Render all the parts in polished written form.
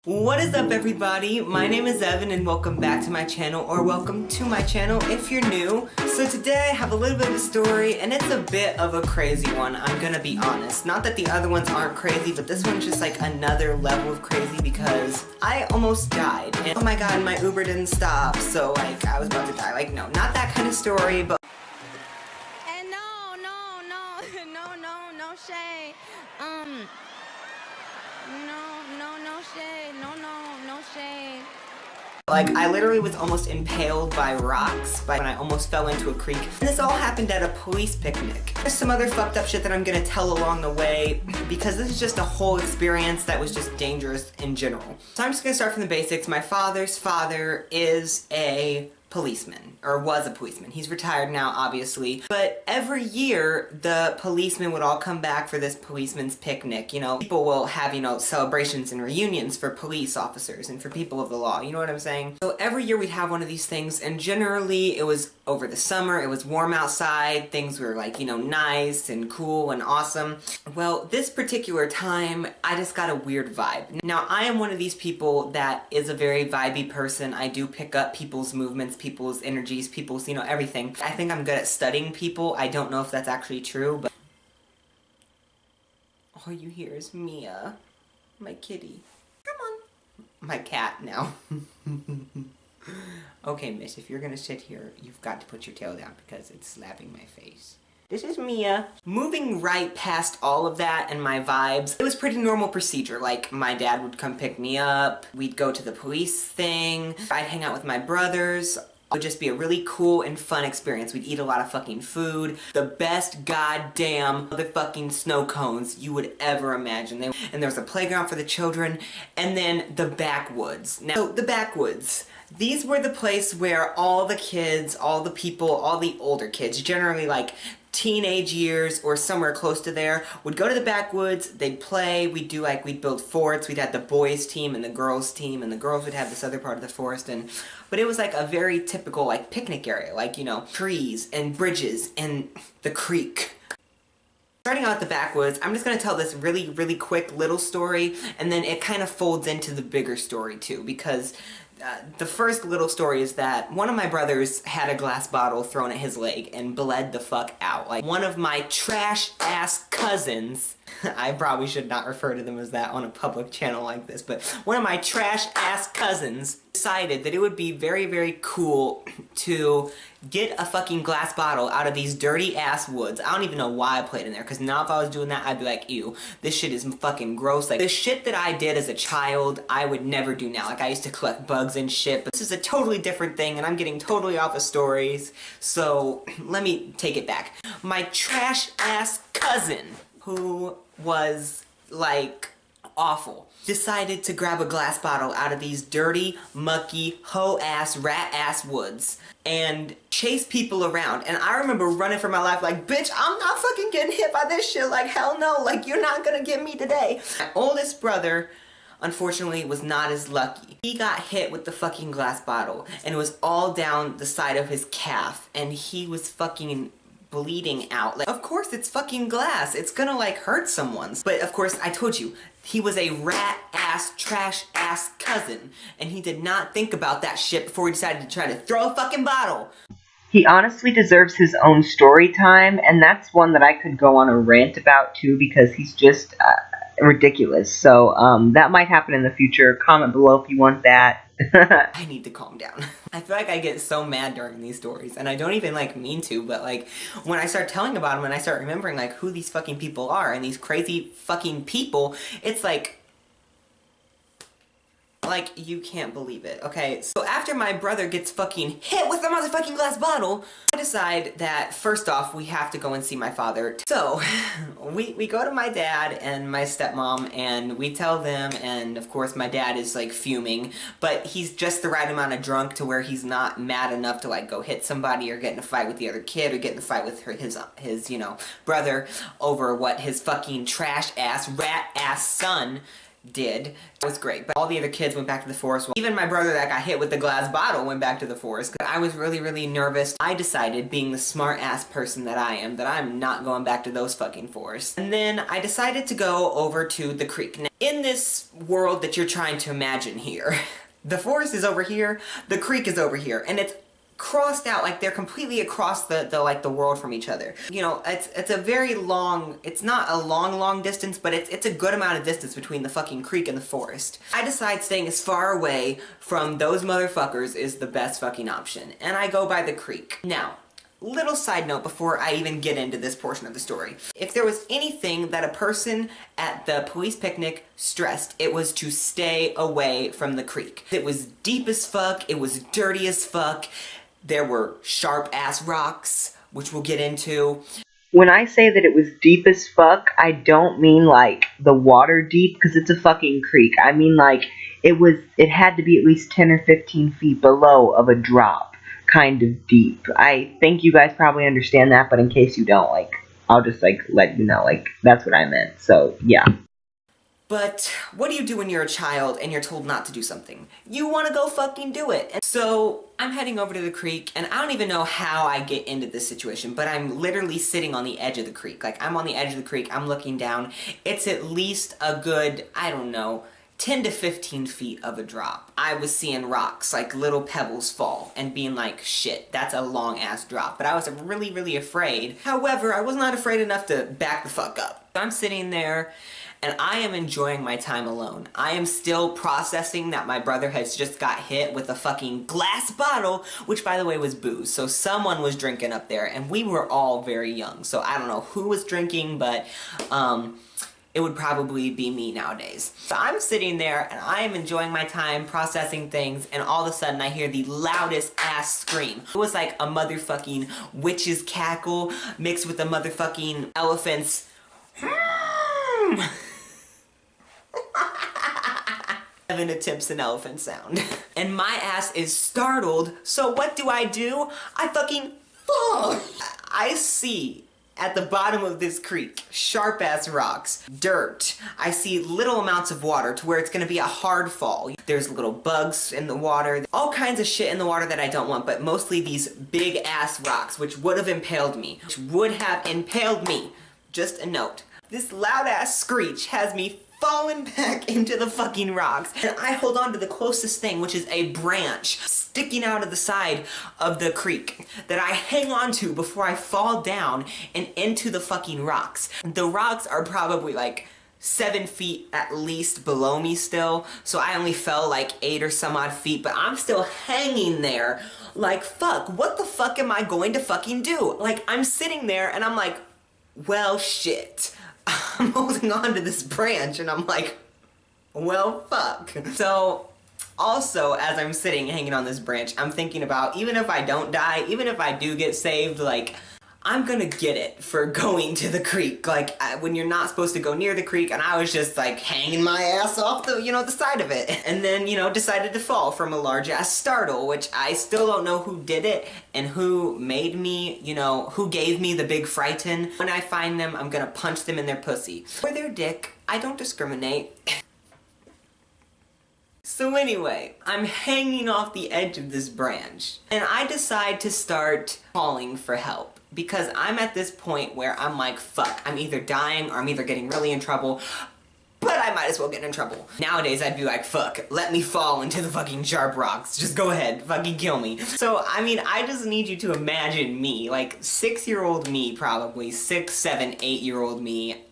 What is up, everybody? My name is Evan and welcome back to my channel, or welcome to my channel if you're new. So today I have a little bit of a story and it's a bit of a crazy one, I'm gonna be honest. Not that the other ones aren't crazy, but this one's just like another level of crazy because I almost died. And oh my god, my Uber didn't stop, so like I was about to die. Like no, not that kind of story, but And no shade. No shade. No shade. like, I literally was almost impaled by rocks when I almost fell into a creek. And this all happened at a police picnic. There's some other fucked up shit that I'm gonna tell along the way because this is just a whole experience that was just dangerous in general. So I'm just gonna start from the basics. My father's father is a policeman, or was a policeman. He's retired now, obviously. But every year, the policemen would all come back for this policeman's picnic. You know, people will have, you know, celebrations and reunions for police officers and for people of the law, you know what I'm saying? So every year we'd have one of these things, and generally it was over the summer, it was warm outside, things were like, you know, nice and cool and awesome. Well, this particular time, I just got a weird vibe. Now, I am one of these people that is a very vibey person. I do pick up people's movements, people's energies, people's, you know, everything. I think I'm good at studying people. I don't know if that's actually true, but all you hear is Mia, my kitty. Come on. My cat now. Okay, miss, if you're gonna sit here, you've got to put your tail down because it's slapping my face. This is Mia. Moving right past all of that and my vibes, it was pretty normal procedure. Like, my dad would come pick me up, we'd go to the police thing, I'd hang out with my brothers. It would just be a really cool and fun experience. We'd eat a lot of fucking food. The best goddamn motherfucking snow cones you would ever imagine. And there was a playground for the children, and then the backwoods. Now, the backwoods. These were the place where all the kids, all the people, all the older kids, generally like teenage years or somewhere close to there, would go to the backwoods, they'd play, we'd build forts, we'd have the boys team and the girls team, and the girls would have this other part of the forest, but it was like a very typical like picnic area, like, you know, trees and bridges and the creek. Starting out at the backwoods, I'm just going to tell this really, really quick little story, and then it kind of folds into the bigger story too, because the first little story is that one of my brothers had a glass bottle thrown at his leg and bled the fuck out. Like, one of my trash-ass cousins, I probably should not refer to them as that on a public channel like this, but one of my trash-ass cousins decided that it would be very, very cool to get a fucking glass bottle out of these dirty-ass woods. I don't even know why I played in there, because now if I was doing that, I'd be like, ew, this shit is fucking gross. Like, the shit that I did as a child, I would never do now. Like, I used to collect bugs and shit, but this is a totally different thing, and I'm getting totally off of stories, so let me take it back. My trash-ass cousin, who was, like, awful, decided to grab a glass bottle out of these dirty, mucky, hoe-ass, rat-ass woods and chase people around. And I remember running for my life like, bitch, I'm not fucking getting hit by this shit. Like, hell no. Like, you're not gonna get me today. My oldest brother, unfortunately, was not as lucky. He got hit with the fucking glass bottle, and it was all down the side of his calf, and he was fucking bleeding out. Like, of course it's fucking glass. It's gonna like hurt someone. But of course, I told you, he was a rat-ass, trash-ass cousin, and he did not think about that shit before he decided to try to throw a fucking bottle. He honestly deserves his own story time, and that's one that I could go on a rant about too, because he's just ridiculous. So that might happen in the future. Comment below if you want that. I need to calm down. I feel like I get so mad during these stories, and I don't even like mean to, but like when I start telling about them and I start remembering like who these fucking people are and these crazy fucking people, it's like you can't believe it, okay? So after my brother gets fucking hit with a motherfucking glass bottle, I decide that first off, we have to go and see my father. So, we go to my dad and my stepmom, and we tell them, and of course my dad is like fuming, but he's just the right amount of drunk to where he's not mad enough to like go hit somebody or get in a fight with the other kid or get in a fight with his you know, brother over what his fucking trash-ass, rat-ass son did. It was great, but all the other kids went back to the forest. Even my brother that got hit with the glass bottle went back to the forest. I was really, really nervous. I decided, being the smart-ass person that I am, that I'm not going back to those fucking forests. And then I decided to go over to the creek. Now, in this world that you're trying to imagine here, the forest is over here, the creek is over here, and it's crossed out, like they're completely across the world from each other. You know, it's a very long, it's not a long distance, but it's a good amount of distance between the fucking creek and the forest. I decide staying as far away from those motherfuckers is the best fucking option, and I go by the creek. Now, little side note before I even get into this portion of the story. If there was anything that a person at the police picnic stressed, it was to stay away from the creek. It was deep as fuck, it was dirty as fuck, there were sharp-ass rocks, which we'll get into. When I say that it was deep as fuck, I don't mean like the water deep, because it's a fucking creek. I mean like it had to be at least 10 or 15 feet below of a drop, kind of deep. I think you guys probably understand that, but in case you don't, like, I'll just like let you know, like, that's what I meant. So yeah. But what do you do when you're a child and you're told not to do something? You want to go fucking do it. And so I'm heading over to the creek, and I don't even know how I get into this situation, but I'm literally sitting on the edge of the creek. Like, I'm on the edge of the creek, I'm looking down. It's at least a good, I don't know, 10 to 15 feet of a drop. I was seeing rocks, like little pebbles fall, and being like, shit, that's a long ass drop. But I was really, really afraid. However, I was not afraid enough to back the fuck up. I'm sitting there, and I am enjoying my time alone. I am still processing that my brother has just got hit with a fucking glass bottle, which by the way was booze. So someone was drinking up there, and we were all very young. So I don't know who was drinking, but it would probably be me nowadays. So I'm sitting there, and I am enjoying my time, processing things, and all of a sudden I hear the loudest ass scream. It was like a motherfucking witch's cackle mixed with a motherfucking elephant's Evan attempts an elephant sound. And my ass is startled, so what do? I fucking fall. I see at the bottom of this creek, sharp ass rocks, dirt. I see little amounts of water to where it's gonna be a hard fall. There's little bugs in the water, all kinds of shit in the water that I don't want, but mostly these big ass rocks, which would have impaled me. Just a note. This loud ass screech has me falling back into the fucking rocks. And I hold on to the closest thing, which is a branch sticking out of the side of the creek that I hang on to before I fall down and into the fucking rocks. The rocks are probably like 7 feet at least below me still, so I only fell like 8 or some odd feet, but I'm still hanging there like, fuck, what the fuck am I going to fucking do? Like, I'm sitting there and I'm like, well, shit. I'm holding on to this branch and I'm like, well, fuck. So, also, as I'm sitting hanging on this branch, I'm thinking about, even if I don't die, even if I do get saved, like, I'm gonna get it for going to the creek, like, when you're not supposed to go near the creek, and I was just, like, hanging my ass off the, the side of it. And then, decided to fall from a large-ass startle, which I still don't know who did it, and who made me, who gave me the big frighten. When I find them, I'm gonna punch them in their pussy. Or their dick. I don't discriminate. So anyway, I'm hanging off the edge of this branch, and I decide to start calling for help. Because I'm at this point where I'm like, fuck, I'm either dying or I'm either getting really in trouble, but I might as well get in trouble. Nowadays, I'd be like, fuck, let me fall into the fucking sharp rocks. Just go ahead, fucking kill me. So, I mean, I just need you to imagine me, like 6-year-old me probably, 6, 7, 8-year-old me,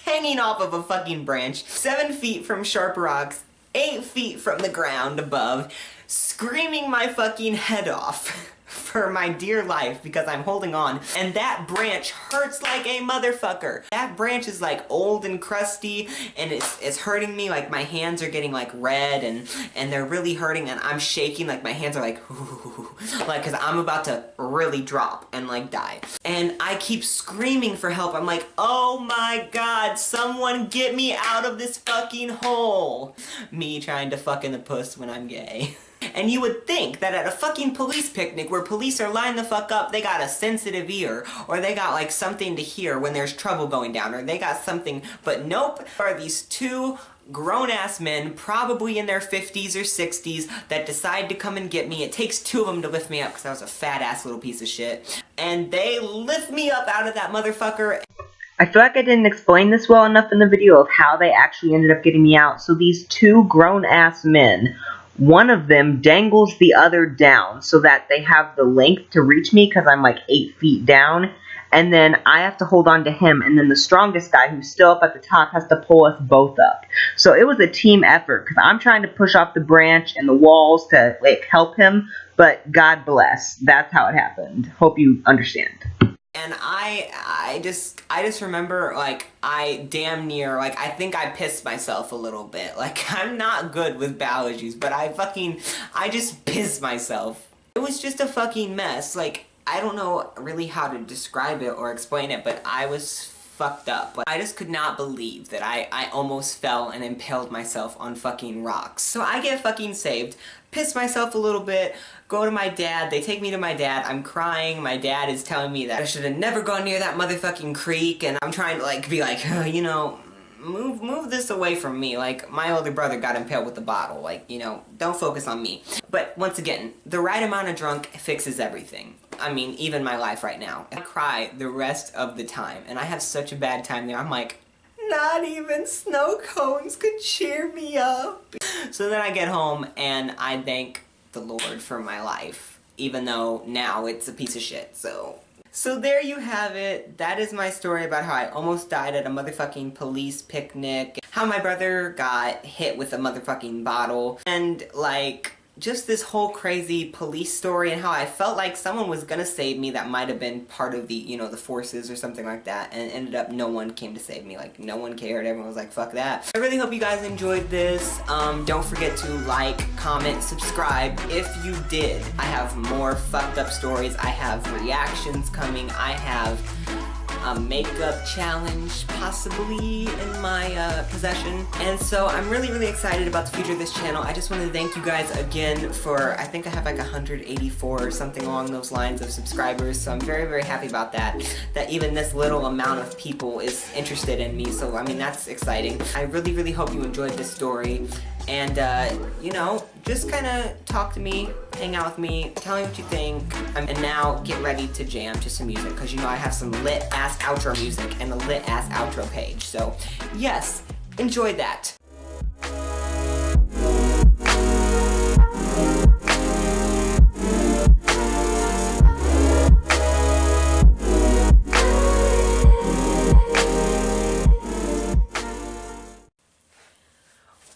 hanging off of a fucking branch, 7 feet from sharp rocks, 8 feet from the ground above, screaming my fucking head off for my dear life because I'm holding on, and that branch hurts like a motherfucker. That branch is like old and crusty, and it's hurting me. Like, my hands are getting like red, and they're really hurting, and I'm shaking, like my hands are like, like, cause I'm about to really drop and like die. And I keep screaming for help. I'm like, oh my god, someone get me out of this fucking hole. Me trying to fuck in the puss when I'm gay. And you would think that at a fucking police picnic where police are lined the fuck up, they got a sensitive ear, or they got like something to hear when there's trouble going down, or they got something, but nope. There are these two grown-ass men, probably in their 50s or 60s, that decide to come and get me. It takes 2 of them to lift me up because I was a fat-ass little piece of shit. And they lift me up out of that motherfucker. I feel like I didn't explain this well enough in the video of how they actually ended up getting me out. So these 2 grown-ass men, one of them dangles the other down so that they have the length to reach me because I'm like 8 feet down. And then I have to hold on to him, and then the strongest guy, who's still up at the top, has to pull us both up. So it was a team effort, because I'm trying to push off the branch and the walls to, like, help him, but God bless. That's how it happened. Hope you understand. And I just remember, like, I damn near, like, I think I pissed myself a little bit. Like, I'm not good with bowel issues, but I just pissed myself. It was just a fucking mess. Like, I don't know really how to describe it or explain it, but I was fucked up. But I just could not believe that I almost fell and impaled myself on fucking rocks. So I get fucking saved, piss myself a little bit, go to my dad, they take me to my dad, I'm crying, my dad is telling me that I should have never gone near that motherfucking creek, and I'm trying to, like, be like, oh, you know, move this away from me. Like, my older brother got impaled with the bottle. Like, you know, don't focus on me. But once again, the right amount of drunk fixes everything. I mean, even my life right now. I cry the rest of the time, and I have such a bad time there. I'm like, not even snow cones could cheer me up. So then I get home, and I thank the Lord for my life, even though now it's a piece of shit, So there you have it. That is my story about how I almost died at a motherfucking police picnic, how my brother got hit with a motherfucking bottle, and, like, just this whole crazy police story, and how I felt like someone was gonna save me that might have been part of the, you know, the forces or something like that, and ended up no one came to save me. Like, no one cared. Everyone was like, fuck that. I really hope you guys enjoyed this. Don't forget to like, comment, subscribe if you did. I have more fucked up stories. I have reactions coming. I have a makeup challenge possibly in my possession, and so I'm really excited about the future of this channel. I just want to thank you guys again for, I think I have like 184 or something along those lines of subscribers, so I'm very happy about that even this little amount of people is interested in me. So I mean, that's exciting. I really hope you enjoyed this story, and you know, just kind of talk to me, hang out with me, tell me what you think, and now get ready to jam to some music, because you know I have some lit-ass outro music and a lit-ass outro page. So yes, enjoy that.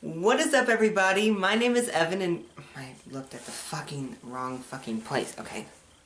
What is up, everybody? My name is Evan, and I looked at the wrong fucking place. Okay.